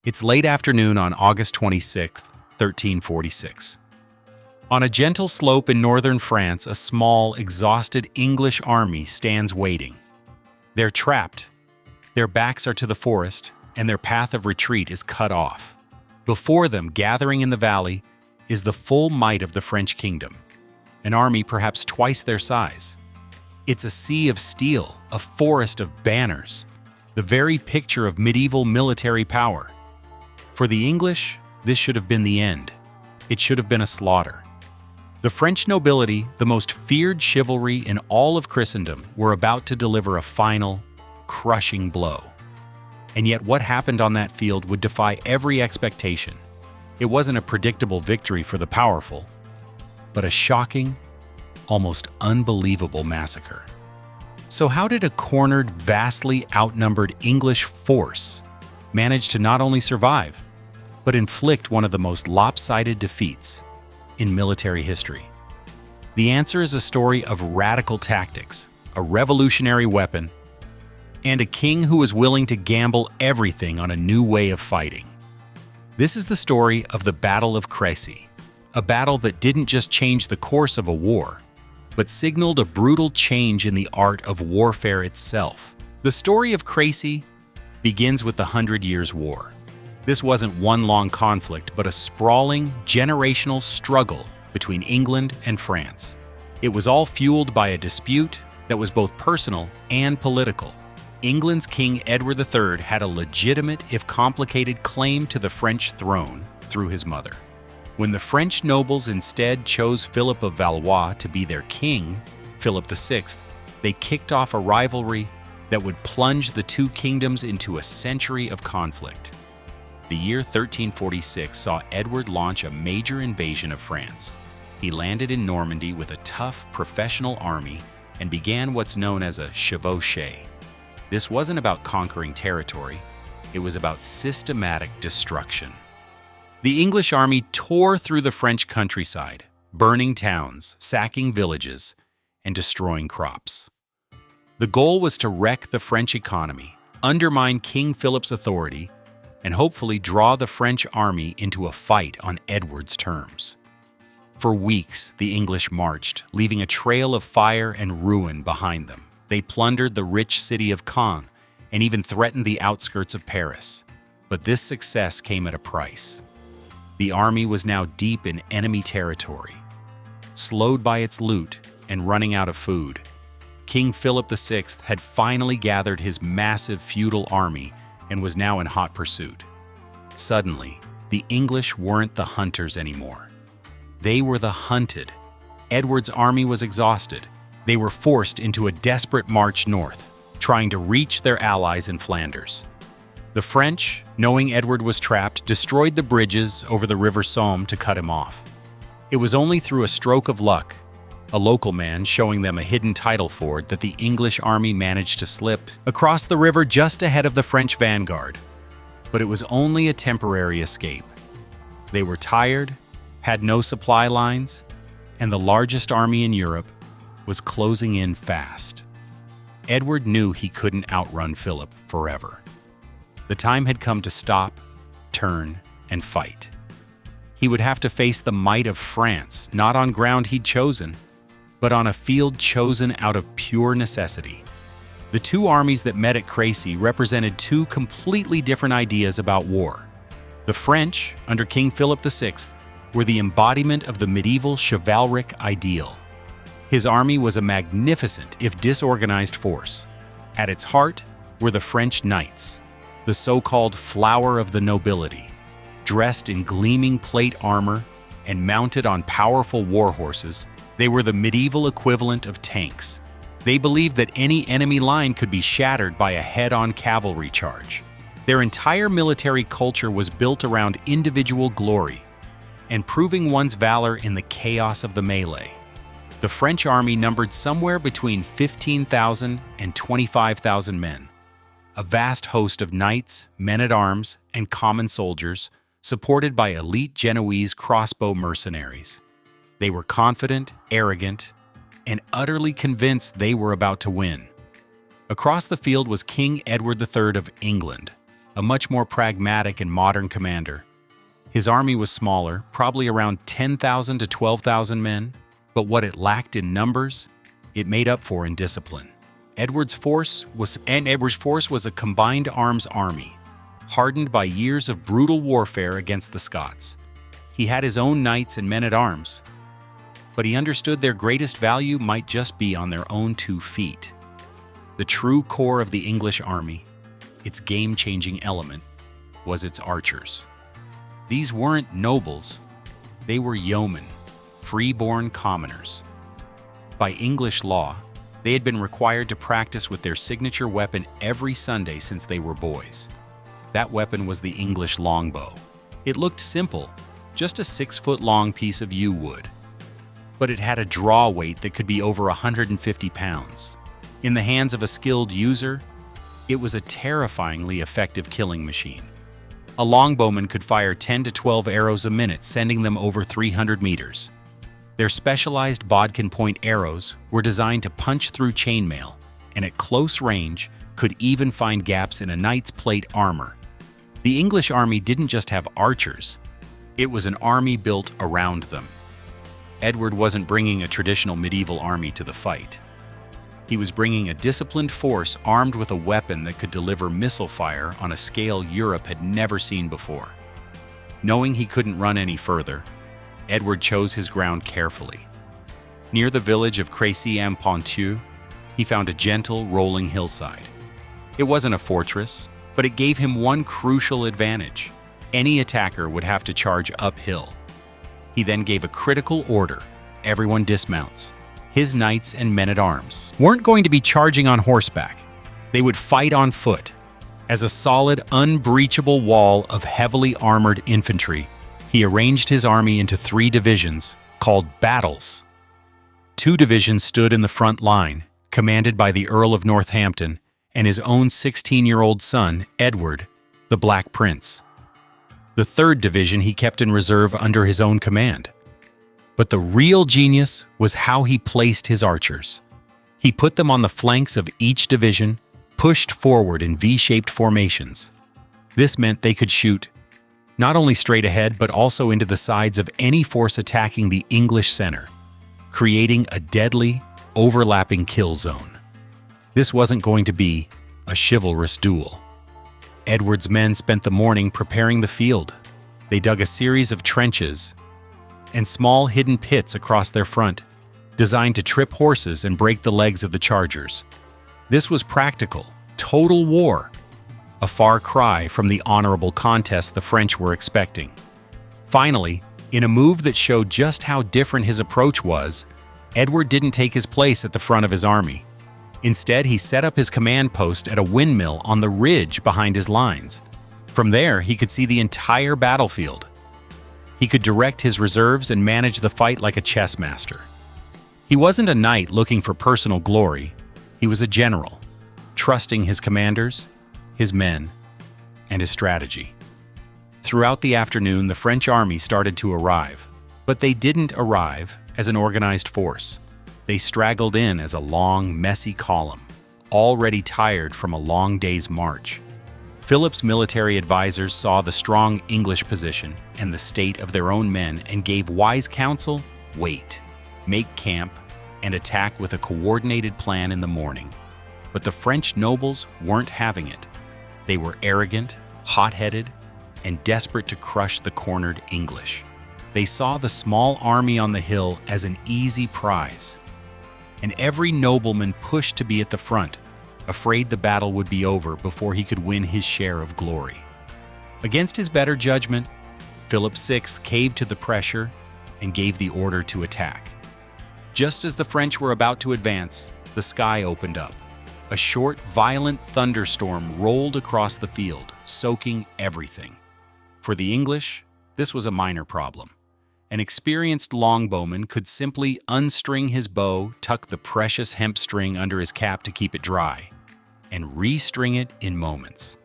It's late afternoon on August 26, 1346. On a gentle slope in northern France, a small, exhausted English army stands waiting. They're trapped. Their backs are to the forest, and their path of retreat is cut off. Before them, gathering in the valley, is the full might of the French kingdom, an army perhaps twice their size. It's a sea of steel, a forest of banners, the very picture of medieval military power. For the English, this should have been the end. It should have been a slaughter. The French nobility, the most feared chivalry in all of Christendom, were about to deliver a final, crushing blow. And yet what happened on that field would defy every expectation. It wasn't a predictable victory for the powerful, but a shocking, almost unbelievable massacre. So how did a cornered, vastly outnumbered English force manage to not only survive, but inflict one of the most lopsided defeats in military history? The answer is a story of radical tactics, a revolutionary weapon, and a king who was willing to gamble everything on a new way of fighting. This is the story of the Battle of Crécy, a battle that didn't just change the course of a war, but signaled a brutal change in the art of warfare itself. The story of Crecy begins with the 100 Years' War. This wasn't one long conflict, but a sprawling, generational struggle between England and France. It was all fueled by a dispute that was both personal and political. England's King Edward III had a legitimate, if complicated, claim to the French throne through his mother. When the French nobles instead chose Philip of Valois to be their king, Philip VI, they kicked off a rivalry that would plunge the two kingdoms into a century of conflict. The year 1346 saw Edward launch a major invasion of France. He landed in Normandy with a tough, professional army and began what's known as a chevauchée. This wasn't about conquering territory, it was about systematic destruction. The English army tore through the French countryside, burning towns, sacking villages, and destroying crops. The goal was to wreck the French economy, undermine King Philip's authority, and hopefully draw the French army into a fight on Edward's terms. For weeks, the English marched, leaving a trail of fire and ruin behind them. They plundered the rich city of Caen and even threatened the outskirts of Paris. But this success came at a price. The army was now deep in enemy territory. Slowed by its loot and running out of food, King Philip VI had finally gathered his massive feudal army and was now in hot pursuit. Suddenly, the English weren't the hunters anymore. They were the hunted. Edward's army was exhausted. They were forced into a desperate march north, trying to reach their allies in Flanders. The French, knowing Edward was trapped, destroyed the bridges over the River Somme to cut him off. It was only through a stroke of luck, a local man showing them a hidden tidal ford, that the English army managed to slip across the river just ahead of the French vanguard. But it was only a temporary escape. They were tired, had no supply lines, and the largest army in Europe was closing in fast. Edward knew he couldn't outrun Philip forever. The time had come to stop, turn, and fight. He would have to face the might of France, not on ground he'd chosen, but on a field chosen out of pure necessity. The two armies that met at Crecy represented two completely different ideas about war. The French, under King Philip VI, were the embodiment of the medieval chivalric ideal. His army was a magnificent, if disorganized, force. At its heart were the French knights, the so-called flower of the nobility, dressed in gleaming plate armor and mounted on powerful war horses. They were the medieval equivalent of tanks. They believed that any enemy line could be shattered by a head-on cavalry charge. Their entire military culture was built around individual glory and proving one's valor in the chaos of the melee. The French army numbered somewhere between 15,000 and 25,000 men, a vast host of knights, men-at-arms, and common soldiers, supported by elite Genoese crossbow mercenaries. They were confident, arrogant, and utterly convinced they were about to win. Across the field was King Edward III of England, a much more pragmatic and modern commander. His army was smaller, probably around 10,000 to 12,000 men, but what it lacked in numbers, it made up for in discipline. Edward's force was a combined arms army, hardened by years of brutal warfare against the Scots. He had his own knights and men-at-arms, but he understood their greatest value might just be on their own 2 feet. The true core of the English army, its game-changing element, was its archers. These weren't nobles, they were yeomen, free-born commoners. By English law, they had been required to practice with their signature weapon every Sunday since they were boys. That weapon was the English longbow. It looked simple, just a 6-foot-long piece of yew wood. But it had a draw weight that could be over 150 pounds. In the hands of a skilled user, it was a terrifyingly effective killing machine. A longbowman could fire 10 to 12 arrows a minute, sending them over 300 meters. Their specialized bodkin point arrows were designed to punch through chainmail, and at close range could even find gaps in a knight's plate armor. The English army didn't just have archers, it was an army built around them. Edward wasn't bringing a traditional medieval army to the fight. He was bringing a disciplined force armed with a weapon that could deliver missile fire on a scale Europe had never seen before. Knowing he couldn't run any further, Edward chose his ground carefully. Near the village of Crecy-en-Ponthieu, he found a gentle, rolling hillside. It wasn't a fortress, but it gave him one crucial advantage. Any attacker would have to charge uphill. He then gave a critical order: everyone dismounts. His knights and men-at-arms weren't going to be charging on horseback. They would fight on foot. As a solid, unbreachable wall of heavily armored infantry, he arranged his army into 3 divisions, called battles. 2 divisions stood in the front line, commanded by the Earl of Northampton and his own 16-year-old son, Edward, the Black Prince. The 3rd division he kept in reserve under his own command. But the real genius was how he placed his archers. He put them on the flanks of each division, pushed forward in V-shaped formations. This meant they could shoot not only straight ahead, but also into the sides of any force attacking the English center, creating a deadly, overlapping kill zone. This wasn't going to be a chivalrous duel. Edward's men spent the morning preparing the field. They dug a series of trenches and small hidden pits across their front, designed to trip horses and break the legs of the chargers. This was practical, total war, a far cry from the honorable contest the French were expecting. Finally, in a move that showed just how different his approach was, Edward didn't take his place at the front of his army. Instead, he set up his command post at a windmill on the ridge behind his lines. From there, he could see the entire battlefield. He could direct his reserves and manage the fight like a chess master. He wasn't a knight looking for personal glory. He was a general, trusting his commanders, his men, and his strategy. Throughout the afternoon, the French army started to arrive, but they didn't arrive as an organized force. They straggled in as a long, messy column, already tired from a long day's march. Philip's military advisors saw the strong English position and the state of their own men and gave wise counsel: wait, make camp, and attack with a coordinated plan in the morning. But the French nobles weren't having it. They were arrogant, hot-headed, and desperate to crush the cornered English. They saw the small army on the hill as an easy prize, and every nobleman pushed to be at the front, afraid the battle would be over before he could win his share of glory. Against his better judgment, Philip VI caved to the pressure and gave the order to attack. Just as the French were about to advance, the sky opened up. A short, violent thunderstorm rolled across the field, soaking everything. For the English, this was a minor problem. An experienced longbowman could simply unstring his bow, tuck the precious hemp string under his cap to keep it dry, and restring it in moments.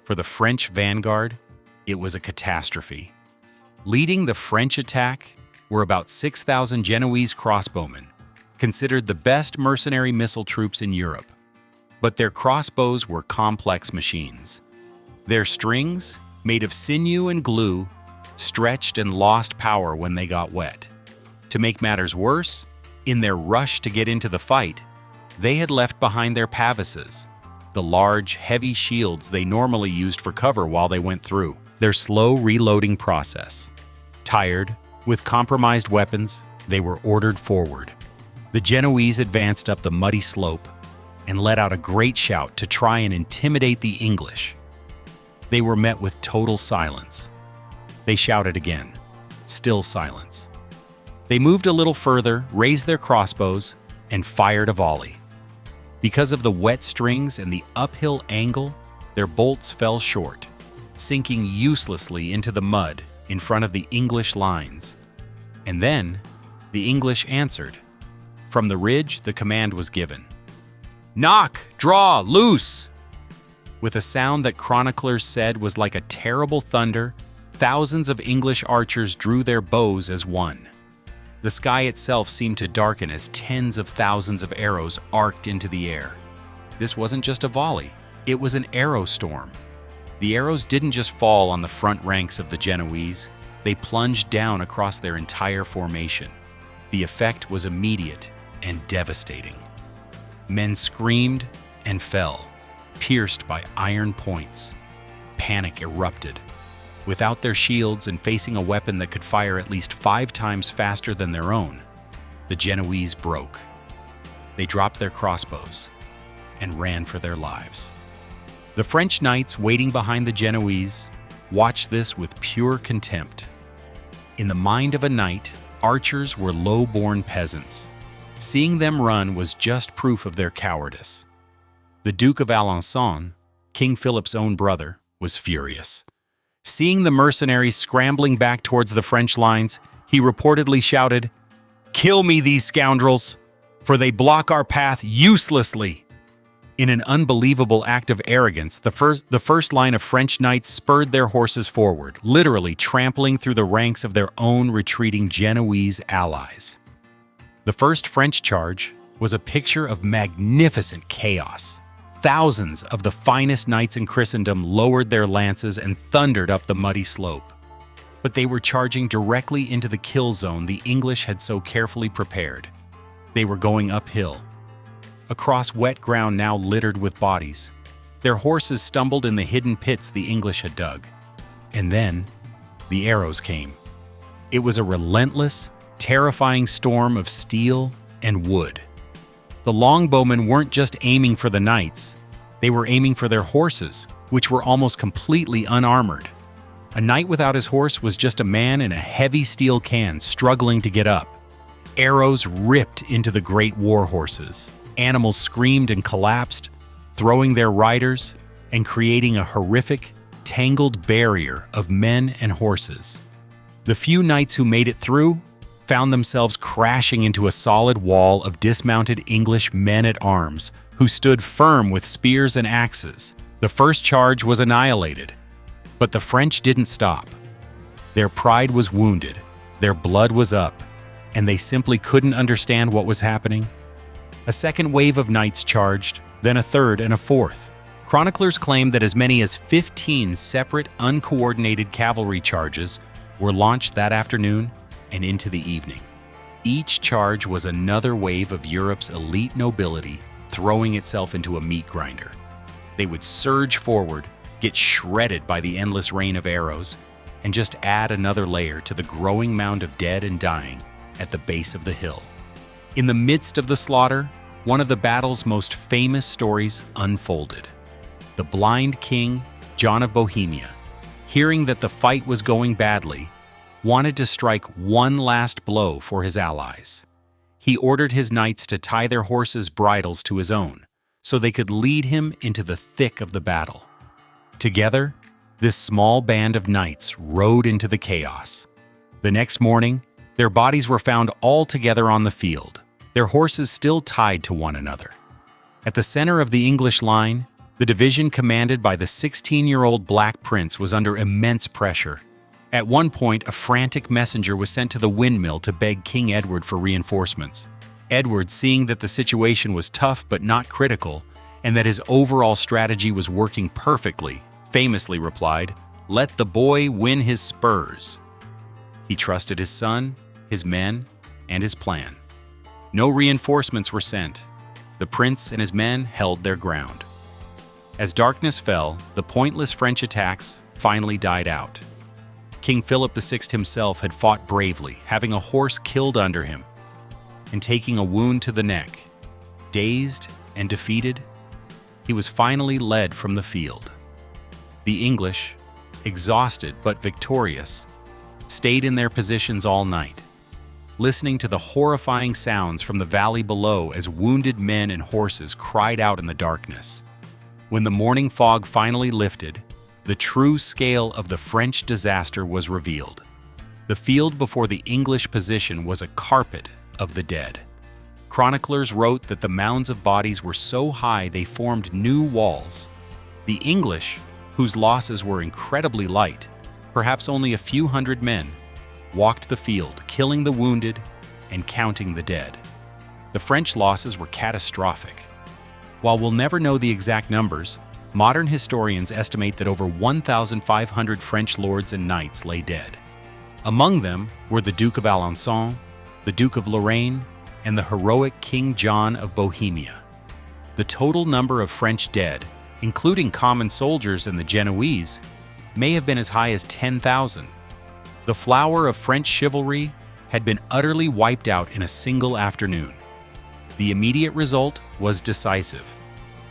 For the French vanguard, it was a catastrophe. Leading the French attack were about 6,000 Genoese crossbowmen, considered the best mercenary missile troops in Europe. But their crossbows were complex machines. Their strings, made of sinew and glue, stretched and lost power when they got wet. To make matters worse, in their rush to get into the fight, they had left behind their pavises, the large, heavy shields they normally used for cover while they went through their slow reloading process. Tired, with compromised weapons, they were ordered forward. The Genoese advanced up the muddy slope and let out a great shout to try and intimidate the English. They were met with total silence. They shouted again. Still silence. They moved a little further, raised their crossbows, and fired a volley. Because of the wet strings and the uphill angle, their bolts fell short, sinking uselessly into the mud in front of the English lines. And then, the English answered. From the ridge, the command was given. "Knock! Draw! Loose!" With a sound that chroniclers said was like a terrible thunder, thousands of English archers drew their bows as one. The sky itself seemed to darken as tens of thousands of arrows arced into the air. This wasn't just a volley, it was an arrow storm. The arrows didn't just fall on the front ranks of the Genoese, they plunged down across their entire formation. The effect was immediate and devastating. Men screamed and fell, pierced by iron points. Panic erupted. Without their shields and facing a weapon that could fire at least 5 times faster than their own, the Genoese broke. They dropped their crossbows and ran for their lives. The French knights waiting behind the Genoese watched this with pure contempt. In the mind of a knight, archers were low-born peasants. Seeing them run was just proof of their cowardice. The Duke of Alençon, King Philip's own brother, was furious. Seeing the mercenaries scrambling back towards the French lines, he reportedly shouted, "Kill me, these scoundrels, for they block our path uselessly." In an unbelievable act of arrogance, the first line of French knights spurred their horses forward, literally trampling through the ranks of their own retreating Genoese allies. The first French charge was a picture of magnificent chaos. Thousands of the finest knights in Christendom lowered their lances and thundered up the muddy slope. But they were charging directly into the kill zone the English had so carefully prepared. They were going uphill, across wet ground now littered with bodies. Their horses stumbled in the hidden pits the English had dug. And then, the arrows came. It was a relentless, terrifying storm of steel and wood. The longbowmen weren't just aiming for the knights, they were aiming for their horses, which were almost completely unarmored. A knight without his horse was just a man in a heavy steel can struggling to get up. Arrows ripped into the great war horses. Animals screamed and collapsed, throwing their riders and creating a horrific, tangled barrier of men and horses. The few knights who made it through found themselves crashing into a solid wall of dismounted English men-at-arms who stood firm with spears and axes. The first charge was annihilated, but the French didn't stop. Their pride was wounded, their blood was up, and they simply couldn't understand what was happening. A second wave of knights charged, then a third and a fourth. Chroniclers claim that as many as 15 separate, uncoordinated cavalry charges were launched that afternoon and into the evening. Each charge was another wave of Europe's elite nobility throwing itself into a meat grinder. They would surge forward, get shredded by the endless rain of arrows, and just add another layer to the growing mound of dead and dying at the base of the hill. In the midst of the slaughter, one of the battle's most famous stories unfolded. The blind king, John of Bohemia, hearing that the fight was going badly, wanted to strike one last blow for his allies. He ordered his knights to tie their horses' bridles to his own, so they could lead him into the thick of the battle. Together, this small band of knights rode into the chaos. The next morning, their bodies were found all together on the field, their horses still tied to one another. At the center of the English line, the division commanded by the 16-year-old Black Prince was under immense pressure. At one point, a frantic messenger was sent to the windmill to beg King Edward for reinforcements. Edward, seeing that the situation was tough but not critical, and that his overall strategy was working perfectly, famously replied, "Let the boy win his spurs." He trusted his son, his men, and his plan. No reinforcements were sent. The prince and his men held their ground. As darkness fell, the pointless French attacks finally died out. King Philip VI himself had fought bravely, having a horse killed under him and taking a wound to the neck. Dazed and defeated, he was finally led from the field. The English, exhausted but victorious, stayed in their positions all night, listening to the horrifying sounds from the valley below as wounded men and horses cried out in the darkness. When the morning fog finally lifted, the true scale of the French disaster was revealed. The field before the English position was a carpet of the dead. Chroniclers wrote that the mounds of bodies were so high they formed new walls. The English, whose losses were incredibly light, perhaps only a few hundred men, walked the field, killing the wounded and counting the dead. The French losses were catastrophic. While we'll never know the exact numbers, modern historians estimate that over 1,500 French lords and knights lay dead. Among them were the Duke of Alençon, the Duke of Lorraine, and the heroic King John of Bohemia. The total number of French dead, including common soldiers and the Genoese, may have been as high as 10,000. The flower of French chivalry had been utterly wiped out in a single afternoon. The immediate result was decisive.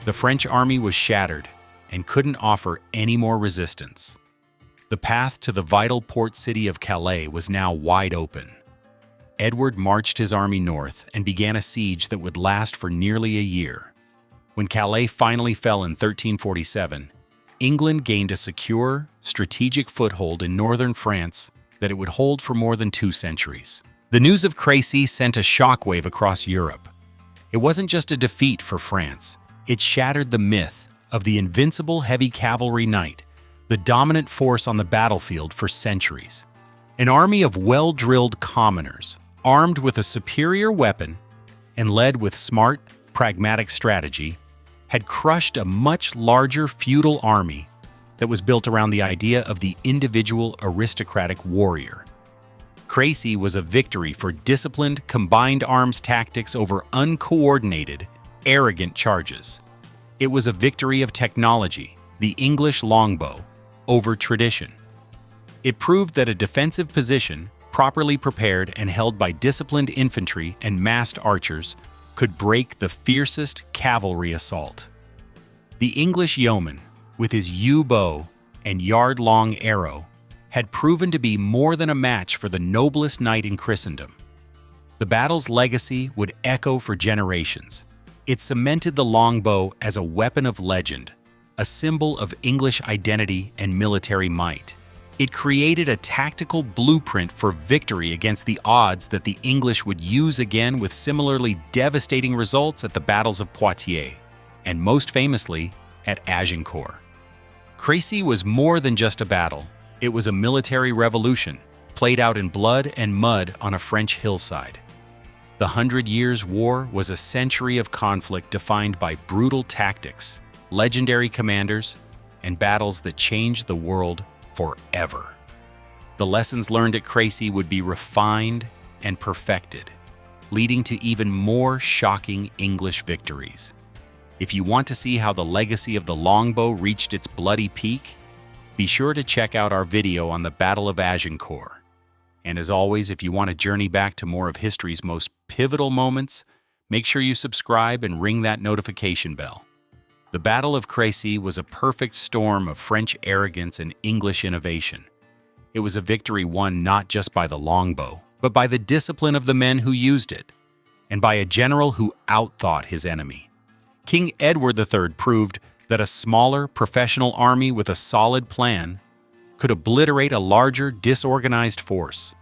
The French army was shattered and couldn't offer any more resistance. The path to the vital port city of Calais was now wide open. Edward marched his army north and began a siege that would last for nearly a year. When Calais finally fell in 1347, England gained a secure, strategic foothold in northern France that it would hold for more than 2 centuries. The news of Crecy sent a shockwave across Europe. It wasn't just a defeat for France. It shattered the myth of the invincible heavy cavalry knight, the dominant force on the battlefield for centuries. An army of well-drilled commoners, armed with a superior weapon and led with smart, pragmatic strategy, had crushed a much larger feudal army that was built around the idea of the individual aristocratic warrior. Crecy was a victory for disciplined, combined arms tactics over uncoordinated, arrogant charges. It was a victory of technology, the English longbow, over tradition. It proved that a defensive position, properly prepared and held by disciplined infantry and massed archers, could break the fiercest cavalry assault. The English yeoman, with his yew bow and yard-long arrow, had proven to be more than a match for the noblest knight in Christendom. The battle's legacy would echo for generations. It cemented the longbow as a weapon of legend, a symbol of English identity and military might. It created a tactical blueprint for victory against the odds that the English would use again with similarly devastating results at the battles of Poitiers, and most famously, at Agincourt. Crecy was more than just a battle. It was a military revolution, played out in blood and mud on a French hillside. The 100 Years' War was a century of conflict defined by brutal tactics, legendary commanders, and battles that changed the world forever. The lessons learned at Crecy would be refined and perfected, leading to even more shocking English victories. If you want to see how the legacy of the longbow reached its bloody peak, be sure to check out our video on the Battle of Agincourt. And as always, if you want to journey back to more of history's most pivotal moments, make sure you subscribe and ring that notification bell. The Battle of Crécy was a perfect storm of French arrogance and English innovation. It was a victory won not just by the longbow, but by the discipline of the men who used it, and by a general who outthought his enemy. King Edward III proved that a smaller, professional army with a solid plan could obliterate a larger, disorganized force,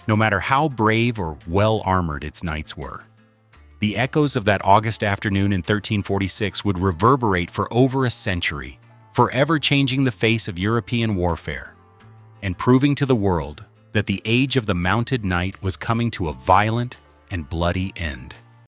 no matter how brave or well-armored its knights were. The echoes of that August afternoon in 1346 would reverberate for over a century, forever changing the face of European warfare, and proving to the world that the age of the mounted knight was coming to a violent and bloody end.